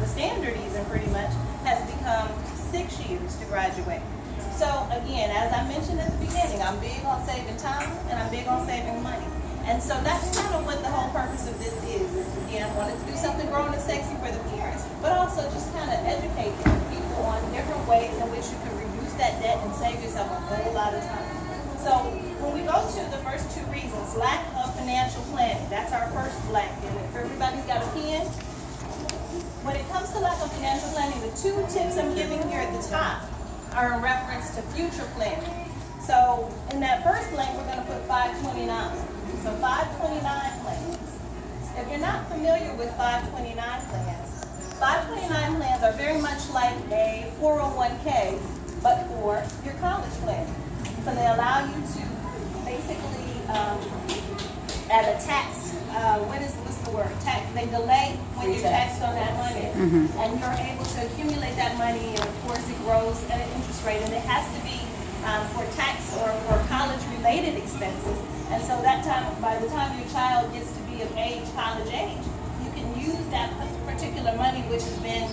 the standard even pretty much has become 6 years to graduate. So again, as I mentioned at the beginning, I'm big on saving time and I'm big on saving money. And so that's kind of what the whole purpose of this is again, wanted to do something grown and sexy for the parents, but also just kind of educate people on different ways in which you can reduce that debt and save yourself a whole lot of time. So when we go to the first two reasons, lack of financial planning, that's our first blank. And if everybody's got a pen, when it comes to lack of financial planning, the two tips I'm giving here at the top are in reference to future planning. So in that first blank, we're going to put 529. So 529 plans. If you're not familiar with 529 plans, 529 plans are very much like a 401k, but for your college plan. So they allow you to basically at a tax, what's the word? Tax. They delay when you're taxed on that money, and you're able to accumulate that money, and of course it grows at an interest rate, and it has to be for tax or for college-related expenses. And so that time, by the time your child gets to be of age, college age, you can use that particular money which has been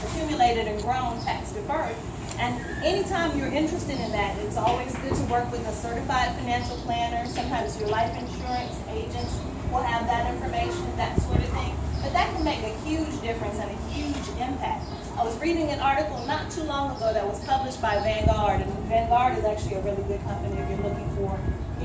accumulated and grown tax deferred. And anytime you're interested in that, it's always good to work with a certified financial planner. Sometimes your life insurance agents will have that information, that sort of thing. But that can make a huge difference and a huge impact. I was reading an article not too long ago that was published by Vanguard, and Vanguard is actually a really good company if you're looking for,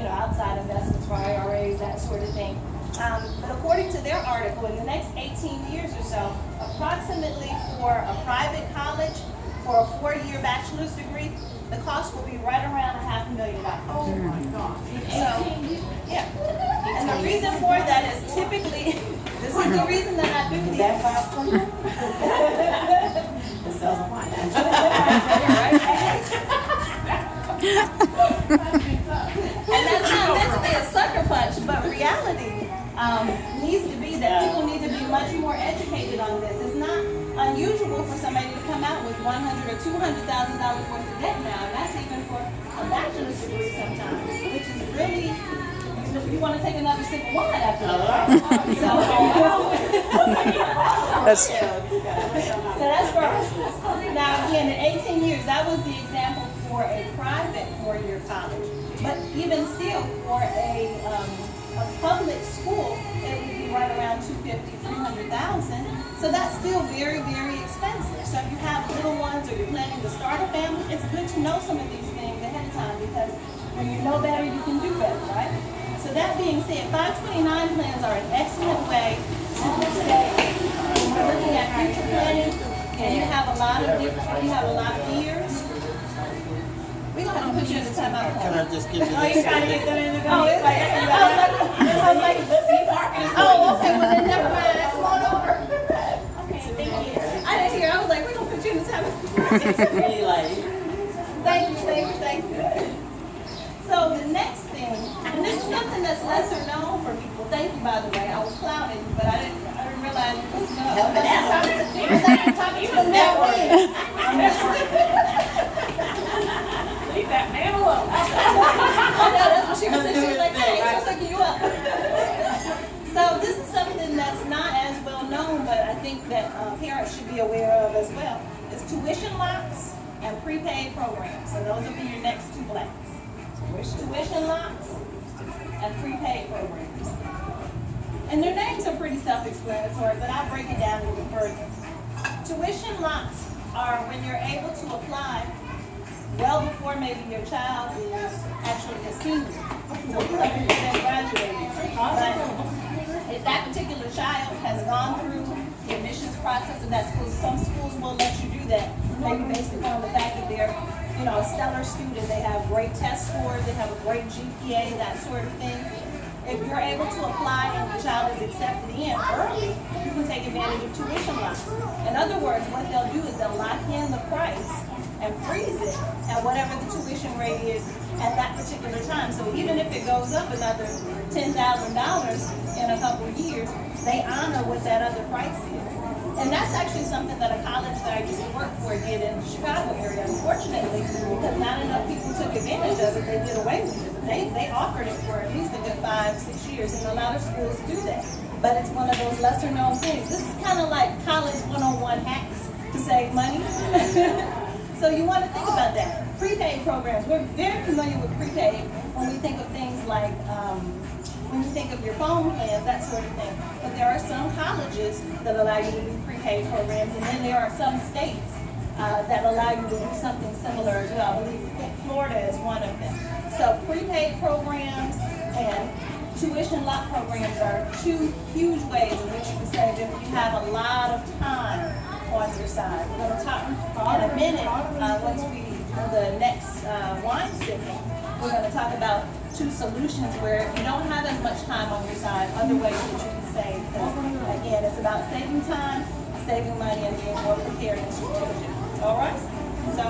outside investments for IRAs, that sort of thing. But according to their article, in the next 18 years or so, approximately for a private college, for a 4-year bachelor's degree, the cost will be right around $500,000. Oh my gosh. So, yeah. And the reason for that is typically, this is the reason that I do these. That 520? It sells a lot. And that's not meant to be a sucker punch, but reality needs to be that people need to be much more educated on this. It's not unusual for somebody to come out with $100,000 or $200,000 worth of debt now, and that's even for a bachelor's degree sometimes, which is really, you want to take another sip of wine after that. So that's first. Now again, in 18 years, that was the example for a private 4-year college. But even still, for a public school, it would be right around $250,000, $300,000. So that's still very, very expensive. So if you have little ones or you're planning to start a family, it's good to know some of these things ahead of time, because when you know better, you can do better, right? So that being said, 529 plans are an excellent way to say, when we're looking at future planning, and you have a lot of years, we're going to have to put you in the timeout. Can I just give you Oh, you're trying to get them in the Oh, is it? I was like, oh, okay, well then never mind. Come on over. Okay, thank you. I didn't hear. I was like, we're going to put you in the timeout. Really like, Thank you. So the next thing, and this is something that's lesser known for people. Thank you, by the way. I was clowning you, but I didn't realize it was Helping out. talking to leave that man alone. I know, that's what she was saying. She was like, hey, I was looking you up. So this is something that's not as well known, but I think that parents should be aware of as well. It's tuition locks and prepaid programs. So those will be your next two blanks. Tuition locks and prepaid programs. And their names are pretty self-explanatory, but I'll break it down a little further. Tuition locks are when you're able to apply well before maybe your child is actually a senior. So you haven't been graduated. But if that particular child has gone through the admissions process of that school, some schools will let you do that, maybe based upon the fact that they're a stellar student, they have great test scores, they have a great GPA, that sort of thing. If you're able to apply and the child is accepted in early, you can take advantage of tuition locks. In other words, what they'll do is they'll lock in the price and freeze it at whatever the tuition rate is at that particular time. So even if it goes up another $10,000 in a couple of years, they honor what that other price is. And that's actually something that a college that I used to work for did in the Chicago area. Unfortunately, because not enough people took advantage of it, they did away with it. They offered it for at least a good 5-6 years. years, and a lot of schools do that. But it's one of those lesser known things. This is kind of like college 101 hacks to save money. So you want to think about that. Prepaid programs, we're very familiar with prepaid when we think of things like, when you think of your phone plans, that sort of thing. But there are some colleges that allow you to do prepaid programs, and then there are some states that allow you to do something similar as well. I believe Florida is one of them. So prepaid programs and tuition lock programs are two huge ways in which you can save if you have a lot of time on your side. We're going to talk in a minute, once we do the next wine sipping, we're going to talk about two solutions where if you don't have as much time on your side, other ways that you can save. Because again, it's about saving time, saving money, and being more prepared and strategic. All right? So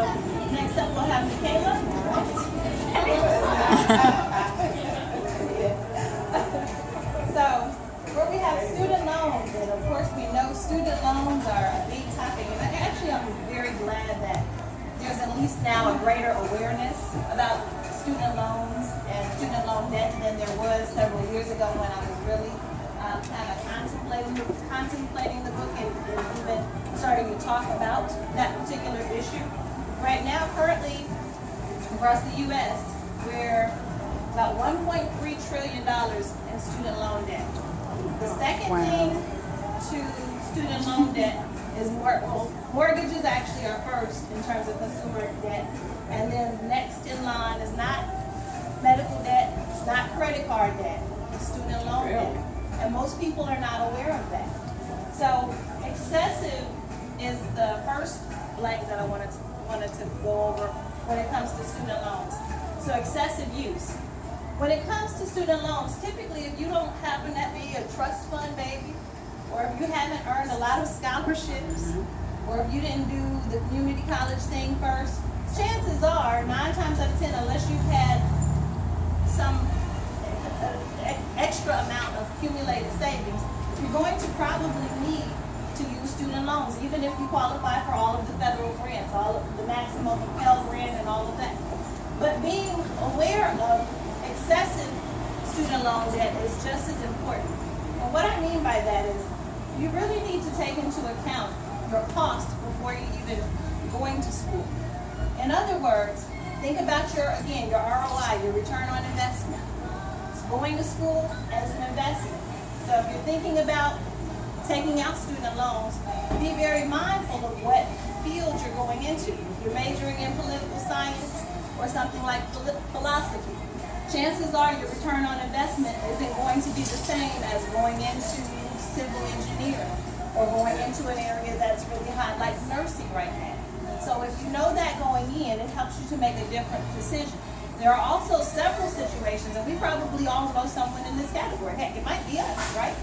next up we'll have Michaela. So where we have student loans, and of course we know student loans are a big topic. And actually I'm very glad that there's at least now a greater awareness about student loans and student loan debt than there was several years ago when I was really kind of contemplating the book and even starting to talk about that particular issue. Right now, currently, across the U.S., we're about $1.3 trillion in student loan debt. The second thing to student loan debt is mortgages actually are first in terms of consumer debt. And then next in line is not medical debt, it's not credit card debt, it's student loan debt. And most people are not aware of that. So excessive is the first blank that I wanted to go over when it comes to student loans. So excessive use. When it comes to student loans, typically if you don't happen to be a trust fund baby, or if you haven't earned a lot of scholarships, or if you didn't do the community college thing first, chances are, 9 times out of 10, unless you've had some extra amount of accumulated savings, you're going to probably need to use student loans, even if you qualify for all of the federal grants, all of the maximum Pell Grant and all of that. But being aware of excessive student loan debt is just as important. And what I mean by that is you really need to take into account your cost before you even going to school. In other words, think about your ROI, your return on investment. Going to school as an investment. So if you're thinking about taking out student loans, be very mindful of what field you're going into. If you're majoring in political science or something like philosophy, chances are your return on investment isn't going to be the same as going into civil engineering or going into an area that's really hot like nursing right now. So if you know that going in, it helps you to make a different decision. There are also several situations, and we probably all know someone in this category. Heck, it might be us, right?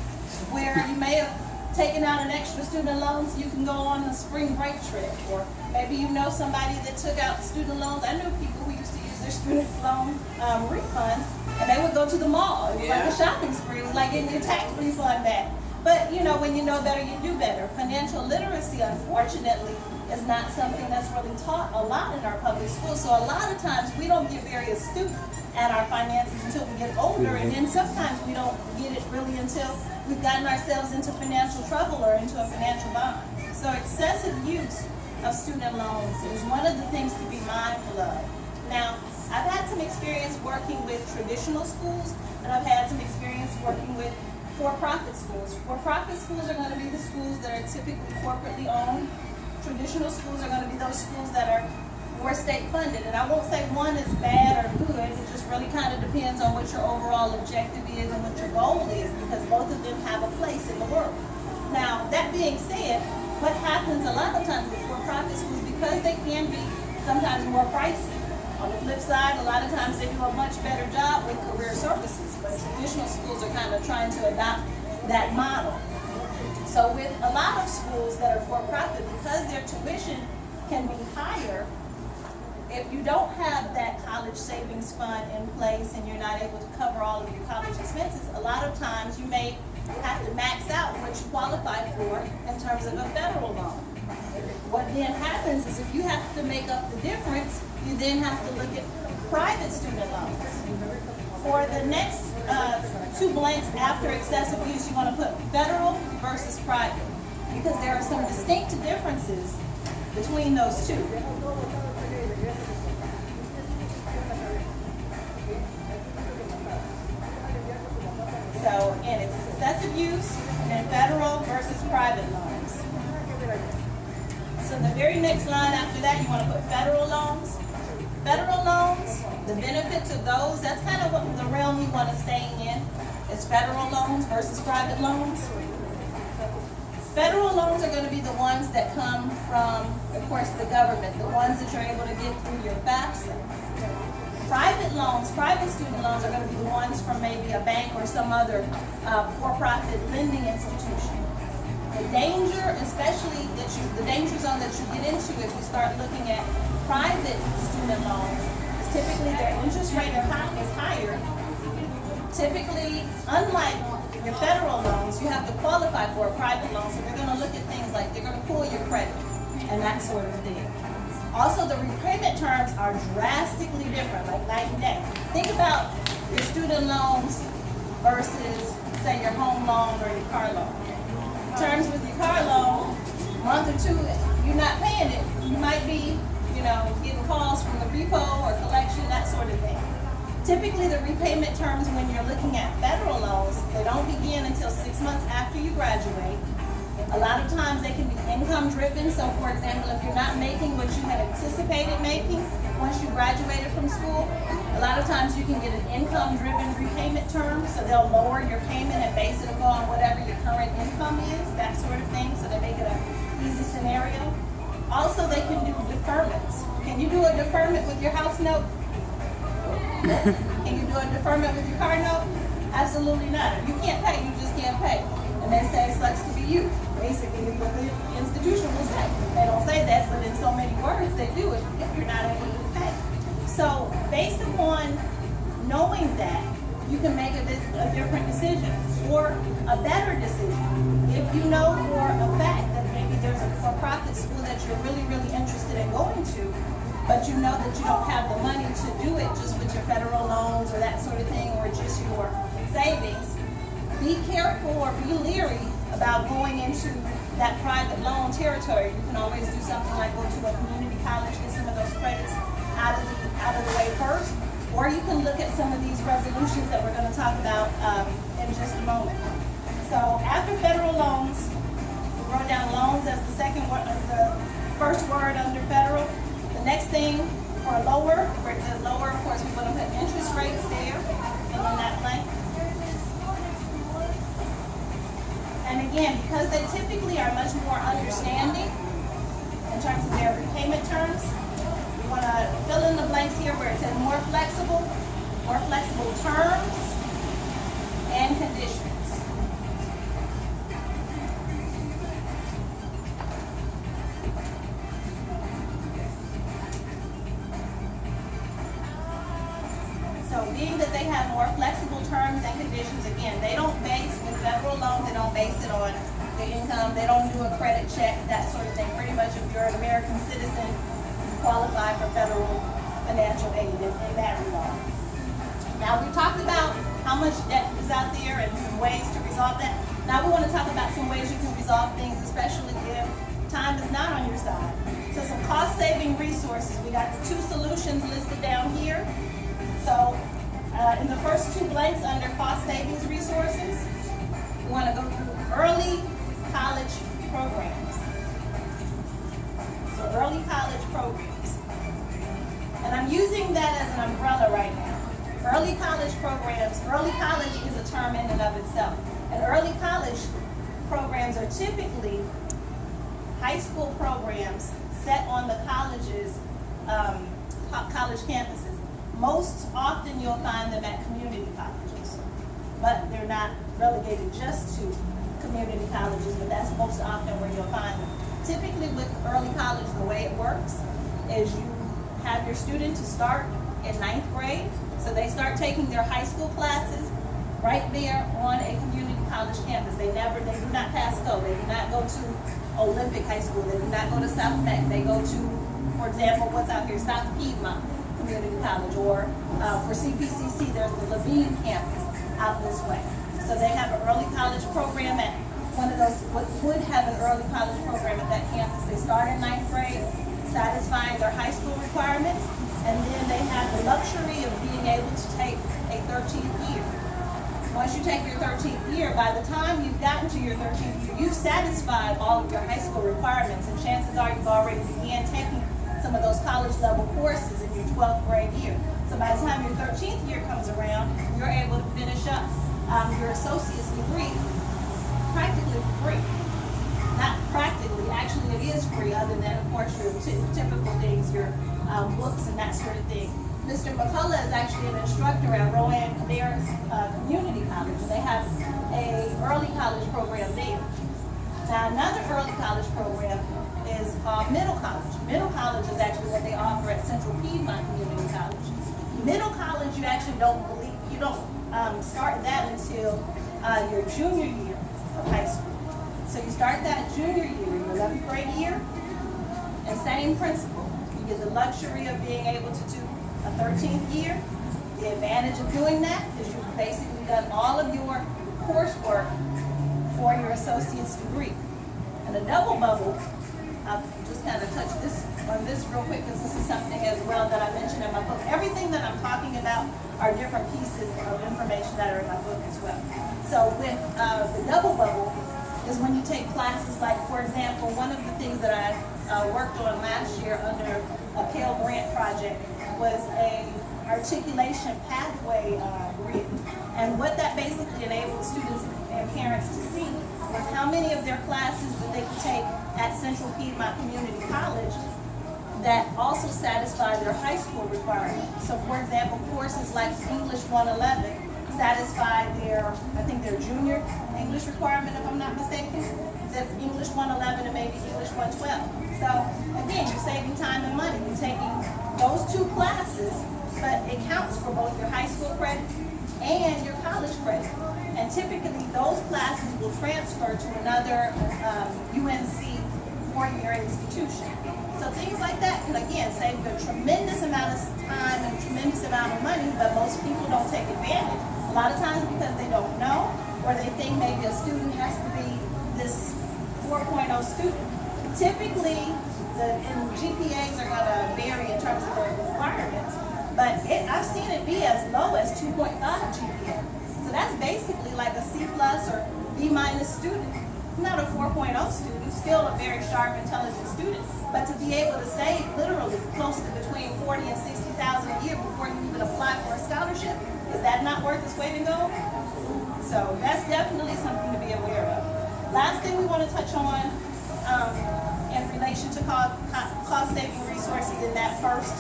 Where you may have taken out an extra student loan so you can go on a spring break trip, or maybe you know somebody that took out student loans. I knew people who used to use their student loan refunds, and they would go to the mall. It was like a shopping spree. It was like getting your tax refund back. But you know, when you know better, you do better. Financial literacy, unfortunately, is not something that's really taught a lot in our public schools. So a lot of times we don't get very astute at our finances until we get older, and then sometimes we don't get it really until we've gotten ourselves into financial trouble or into a financial bind. So excessive use of student loans is one of the things to be mindful of. Now, I've had some experience working with traditional schools, and I've had some experience working with for-profit schools. For-profit schools are going to be the schools that are typically corporately owned. Traditional schools are going to be those schools that are more state funded. And I won't say one is bad or good. It just really kind of depends on what your overall objective is and what your goal is, because both of them have a place in the world. Now, that being said, what happens a lot of times with for-profit schools, because they can be sometimes more pricey. On the flip side, a lot of times they do a much better job with career services, but traditional schools are kind of trying to adopt that model. So with a lot of schools that are for-profit, because their tuition can be higher, if you don't have that college savings fund in place and you're not able to cover all of your college expenses, a lot of times you may have to max out what you qualify for in terms of a federal loan. What then happens is if you have to make up the difference, you then have to look at private student loans. For the next 2 two blanks after excessive use, you want to put federal versus private, because there are some distinct differences between those two. So again, it's excessive use and then federal versus private loans. So the very next line after that, you want to put federal loans. Federal loans, the benefits of those, that's kind of what the realm you want to stay in, is federal loans versus private loans. Federal loans are going to be the ones that come from, of course, the government, the ones that you're able to get through your FAFSA. Private loans, private student loans are going to be the ones from maybe a bank or some other for-profit lending institution. The danger, especially the danger zone that you get into if you start looking at private student loans, is typically their interest rate is higher. Typically, unlike your federal loans, you have to qualify for a private loan, so they're going to look at things like they're going to pull your credit and that sort of thing. Also, the repayment terms are drastically different, like night and day. Think about your student loans versus, say, your home loan or your car loan. Terms with your car loan, month or two, you're not paying it. You might be, getting calls from the repo or collection, that sort of thing. Typically, the repayment terms when you're looking at federal loans, they don't begin until 6 months after you graduate. A lot of times they can be income driven. So for example, if you're not making what you had anticipated making once you graduated from school, a lot of times you can get an income driven repayment term. So they'll lower your payment and base it upon whatever your current income is, that sort of thing. So they make it an easy scenario. Also, they can do deferments. Can you do a deferment with your house note? Can you do a deferment with your car note? Absolutely not. If you can't pay, you just can't pay. And they say it sucks to be you. Basically, what the institution will say. They don't say that, but in so many words, they do it if you're not able to pay. So, based upon knowing that, you can make a different decision or a better decision. If you know for a fact that maybe there's a for-profit school that you're really, really interested in going to, but you know that you don't have the money to do it just with your federal loans or that sort of thing, or just your savings, be careful or be leery about going into that private loan territory. You can always do something like go to a community college, get some of those credits out of the way first, or you can look at some of these resolutions that we're going to talk about in just a moment. So after federal loans, we wrote down loans as the second word, as the first word under federal. The next thing for lower, where it says lower, of course, we want to put interest rates there and in that blank. And again, because they typically are much more understanding in terms of their repayment terms, we want to fill in the blanks here where it says more flexible terms and conditions. So being that they have more flexible terms and conditions, again, they don't base, with federal loans, they don't base it on the income, they don't do a credit check, that sort of thing. Pretty much if you're an American citizen, you qualify for federal financial aid in that regard. Now we talked about how much debt is out there and some ways to resolve that. Now we want to talk about some ways you can resolve things, especially if time is not on your side. So some cost-saving resources. We got the two solutions listed down here. So in the first two blanks under cost savings resources, we want to go through early college programs. So early college programs. And I'm using that as an umbrella right now. Early college programs, early college is a term in and of itself. And early college programs are typically high school programs set on the college's college campuses. Most often you'll find them at community colleges, but they're not relegated just to community colleges, but that's most often where you'll find them. Typically with early college, the way it works is you have your student to start in 9th grade, so they start taking their high school classes right there on a community college campus. They do not pass go. They do not go to Olympic High School. They do not go to South Beck. They go to, for example, what's out here, South Piedmont Community College, or for CPCC, there's the Levine campus out this way. So they have an early college program at one of those, would have an early college program at that campus. They start in 9th grade, satisfying their high school requirements, and then they have the luxury of being able to take a 13th year. Once you take your 13th year, by the time you've gotten to your 13th year, you've satisfied all of your high school requirements, and chances are you've already began taking some of those college level courses in your 12th grade year. So by the time your 13th year comes around, you're able to finish up your associate's degree practically free. Not practically, actually it is free, other than of course your typical things, your books and that sort of thing. Mr. McCullough is actually an instructor at Rowan Cabarrus Community College, and they have a early college program there. Now another early college program is called Middle College. Middle College is actually what they offer at Central Piedmont Community College. Middle College, you actually don't start that until your junior year of high school. So you start that junior year, your 11th grade year, and same principle. You get the luxury of being able to do a 13th year. The advantage of doing that is you've basically done all of your coursework for your associate's degree. And a double bubble, I'll just kind of touch on this real quick because this is something as well that I mentioned in my book. Everything that I'm talking about are different pieces of information that are in my book as well. So with the double bubble is when you take classes like, for example, one of the things that I worked on last year under a Pell Grant project was a articulation pathway grid. And what that basically enabled students and parents to see was how many of their classes that they could take at Central Piedmont Community College that also satisfy their high school requirements. So for example, courses like English 111 satisfy their, I think their junior English requirement, if I'm not mistaken. That's English 111 and maybe English 112. So again, you're saving time and money. You're taking those two classes, but it counts for both your high school credit and your college credit. And typically those classes will transfer to another UNC four-year institution. So things like that can again save you a tremendous amount of time and a tremendous amount of money, but most people don't take advantage. A lot of times because they don't know, or they think maybe a student has to be this 4.0 student. Typically, and GPAs are going to vary in terms of their requirements, but I've seen it be as low as 2.5 GPA. So that's basically like a C+ or B- student. Not a 4.0 student, still a very sharp, intelligent student, but to be able to save literally close to between $40,000 and $60,000 a year before you even apply for a scholarship, is that not worth its weight in gold? So that's definitely something to be aware of. Last thing we want to touch on in relation to cost-saving resources in that first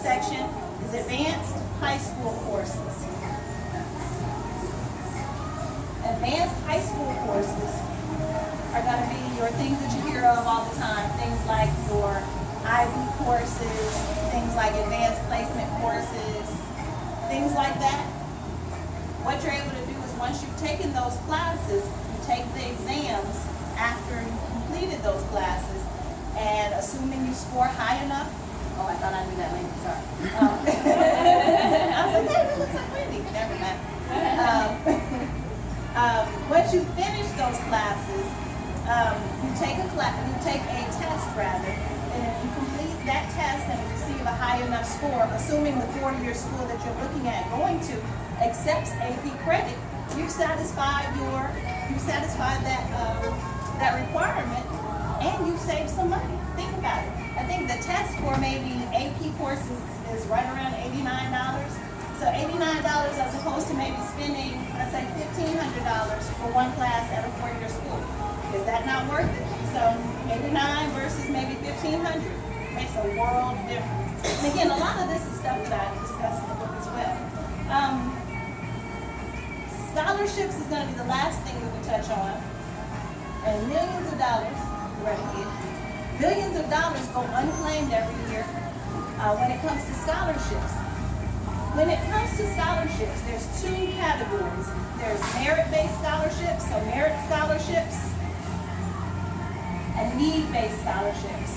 section is advanced high school courses. Advanced high school courses are going to be your things that you hear of all the time, things like your IB courses, things like advanced placement courses, things like that. What you're able to do is once you've taken those classes, you take the exams after you completed those classes, and assuming you score high enough, oh, I thought I knew that lady, sorry. I was like, hey, that looks like Wendy. Never mind. Once you finish those classes, you take a test rather, and if you complete that test and receive a high enough score, assuming the four-year school that you're looking at going to accepts AP credit, you've satisfied that requirement, and you've saved some money. Think about it. I think the test for maybe AP courses is right around $89. So $89 as opposed to maybe spending, let's say, $1,500 for one class at a four-year school. Is that not worth it? So 89 versus maybe 1,500 makes a world of difference. And again, a lot of this is stuff that I discussed in the book as well. Scholarships is going to be the last thing that we touch on. And millions of dollars, right here, billions of dollars go unclaimed every year when it comes to scholarships. When it comes to scholarships, there's two categories. There's merit-based scholarships, so merit scholarships, and need-based scholarships.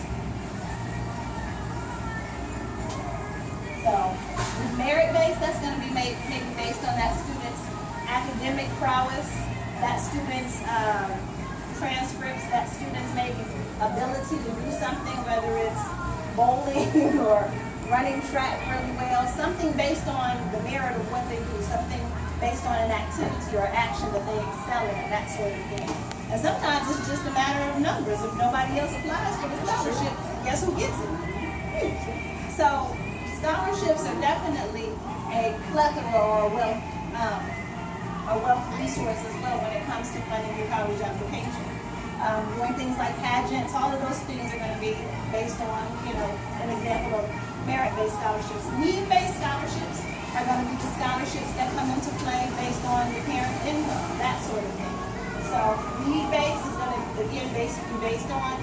So with merit-based, that's going to be maybe based on that student's academic prowess, that student's transcripts, that student's maybe ability to do something, whether it's bowling or running track really well, something based on the merit of what they do, something based on an activity or action that they excel in, that sort of thing. And sometimes it's just a matter of numbers. If nobody else applies for the scholarship, guess who gets it? So scholarships are definitely a plethora or a wealth resource as well when it comes to funding your college application. Doing things like pageants, all of those things are going to be based on, an example of merit-based scholarships. Need-based scholarships are going to be the scholarships that come into play based on your parents' income, that sort of thing. So need-based is going to, again, basically based on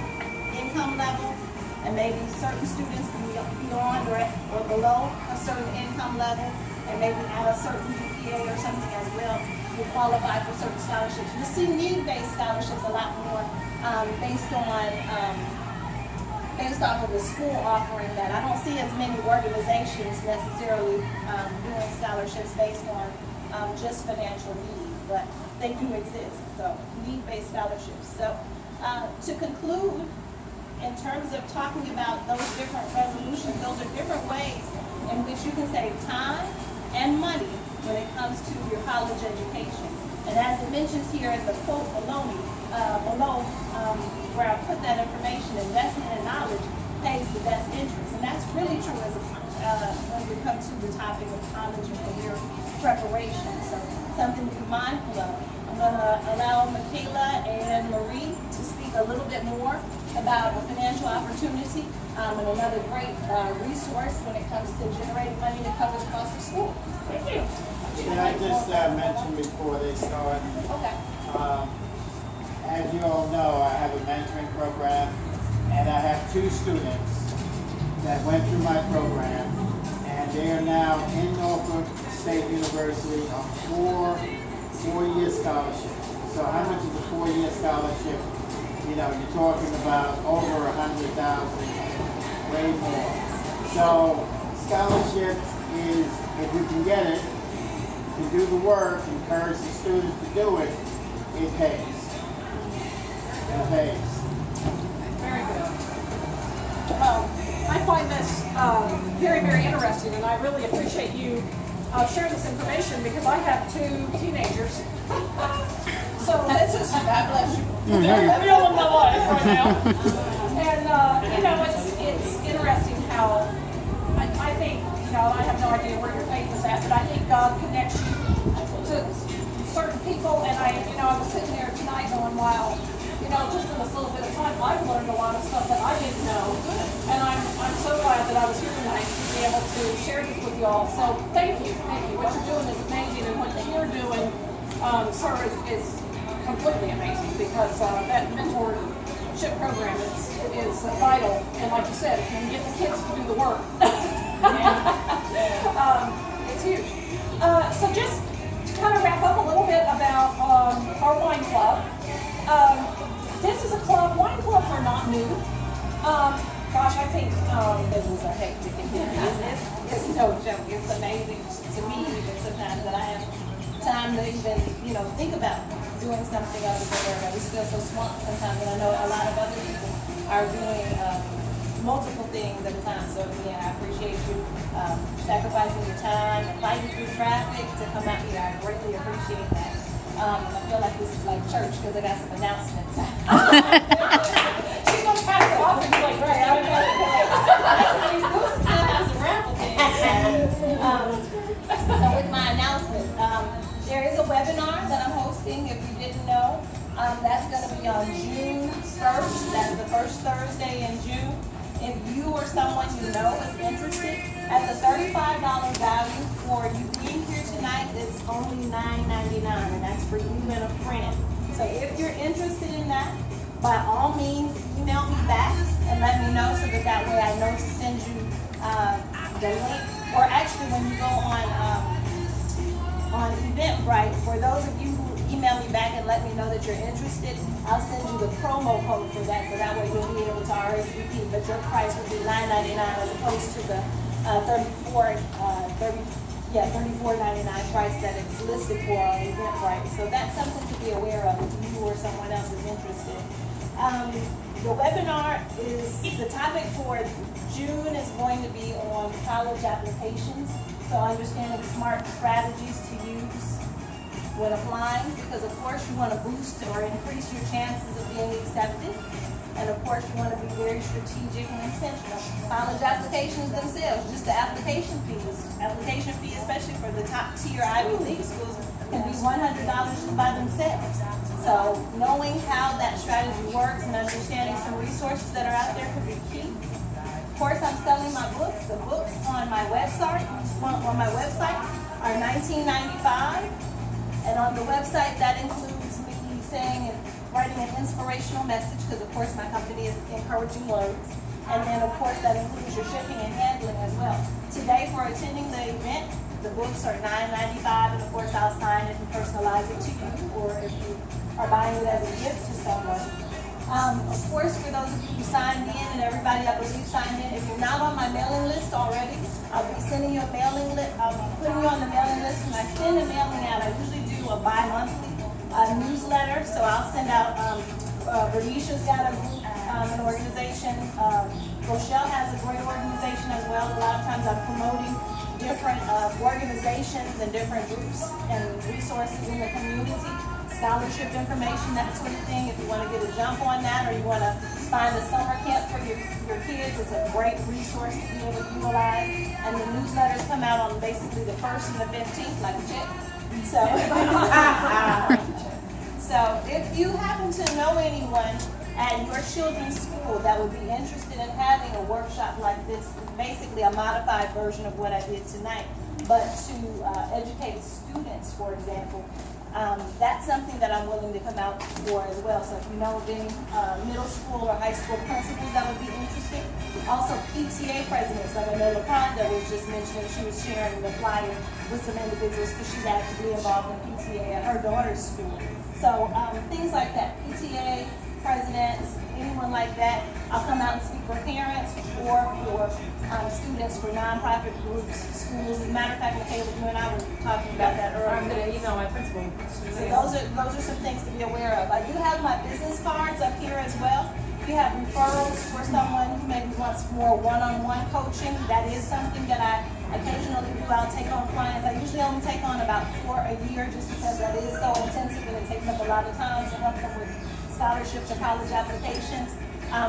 income level, and maybe certain students can be beyond or below a certain income level, and maybe at a certain GPA or something as well, will qualify for certain scholarships. You see need-based scholarships a lot more based off of the school offering that. I don't see as many organizations necessarily doing scholarships based on just financial need, but they do exist. So need-based scholarships. So to conclude, in terms of talking about those different resolutions, those are different ways in which you can save time and money when it comes to your college education. And as it mentions here in the quote below where I put that information, investment in knowledge pays the best interest. And that's really true when we come to the topic of college and career preparation. So something to be mindful of. I'm going to allow Michaela and Marie to speak a little bit more about a financial opportunity and another great resource when it comes to generating money to cover the cost of school. Thank you. Can I just mention before they start? Okay. As you all know, I have a mentoring program, and I have 2 students that went through my program, and they are now in Norfolk State University on 4-year scholarship. So how much is a 4-year scholarship? You're talking about over 100,000, way more. So scholarship is, if you can get it, to do the work, encourage the students to do it, it pays. It pays. Very good. I find this very, very interesting, and I really appreciate you sharing this information because I have 2 teenagers. So this is, God bless you. I'm real in my life right now. And, it's interesting how I think, I have no idea where your faith is at, but I think God connects you to certain people. And I was sitting there tonight going, wow, just in this little bit of time, I've learned a lot of stuff that I didn't know. And I'm so glad that I was here tonight to be able to share this with you all. So thank you. What you're doing is amazing, and what you're doing, sir, is completely amazing because that mentorship program is vital. And like you said, if you can get the kids to do the work, it's huge. So just to kind of wrap up a little bit about our wine club. This is a club. Wine clubs are not new. Gosh, I think Business are hectic and busy. It's no joke. It's amazing to me even sometimes that I have time to even, think about doing something other than work. We feel so swamped sometimes, and I know a lot of other people are doing multiple things at a time. So again, I appreciate you sacrificing your time and fighting through traffic to come out here. I greatly appreciate that. I feel like this is like church because I got some announcements. she's gonna pass it off and be like, right, I don't know. This is kind of has some raffle things. So with my announcements, there is a webinar that I'm hosting, if you didn't know. That's going to be on June 1st. That's the first Thursday in June. If you or someone you know is interested, at the $35 value for you being here tonight, it's only $9.99, and that's for you and a friend. So if you're interested in that, by all means, email me back and let me know so that way I know to send you the link. Or actually, when you go on Eventbrite, for those of you who email me back and let me know that you're interested, I'll send you the promo code for that, so that way you'll be able to RSVP, but your price will be $9.99 as opposed to the $34.99 Yeah, $34.99 price that it's listed for on Eventbrite. So that's something to be aware of if you or someone else is interested. The webinar is, the topic for June is going to be on college applications. So understanding smart strategies to use when applying, because of course you want to boost or increase your chances of being accepted. And of course, you want to be very strategic and intentional. College applications themselves, just the application fees, especially for the top tier Ivy League schools, can be $100 just by themselves. So knowing how that strategy works and understanding some resources that are out there could be key. Of course, I'm selling my books. The books on my website are $19.95, and on the website that includes me saying and writing an inspirational message, because of course my company is encouraging words, and then of course that includes your shipping and handling as well. Today, for attending the event, the books are $9.95, and of course I'll sign it and personalize it to you, or if you are buying it as a gift to someone. Of course, for those of you who signed in, and everybody I believe signed in, if you're not on my mailing list already, I'll be sending you a mailing list. I'll be putting you on the mailing list. When I send a mailing out, I usually do a bi-monthly newsletter. So I'll send out, Bernisha's got an organization. Rochelle has a great organization as well. A lot of times I'm promoting different organizations and different groups and resources in the community. Scholarship information, that sort of thing. If you want to get a jump on that, or you want to find a summer camp for your kids, it's a great resource to be able to utilize. And the newsletters come out on basically the 1st and the 15th, like a check. So, so if you happen to know anyone at your children's school that would be interested in having a workshop like this, basically a modified version of what I did tonight, but to educate students, for example, that's something that I'm willing to come out for as well. So if you know of any middle school or high school principals that would be interested. Also PTA presidents, like I know LaConda was just mentioning, she was sharing the flyer with some individuals because she's actively involved in PTA at her daughter's school. So things like that, PTA presidents, anyone like that. I'll come out and speak for parents or for students, for nonprofit groups, schools. As a matter of fact, Michaela, you and I were talking about that earlier. I'm gonna email my principal. So those are some things to be aware of. I do have my business cards up here as well. If you have referrals for someone who maybe wants more one-on-one coaching, that is something that I occasionally do. I'll take on clients. I usually only take on about 4 a year just because that is so intensive and it takes up a lot of time to help them with scholarships or college applications.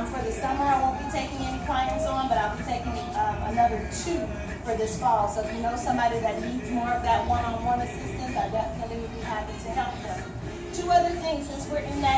For the summer, I won't be taking any clients on, but I'll be taking another 2 for this fall. So if you know somebody that needs more of that one-on-one assistance, I definitely would be happy to help them. 2 other things, since we're in that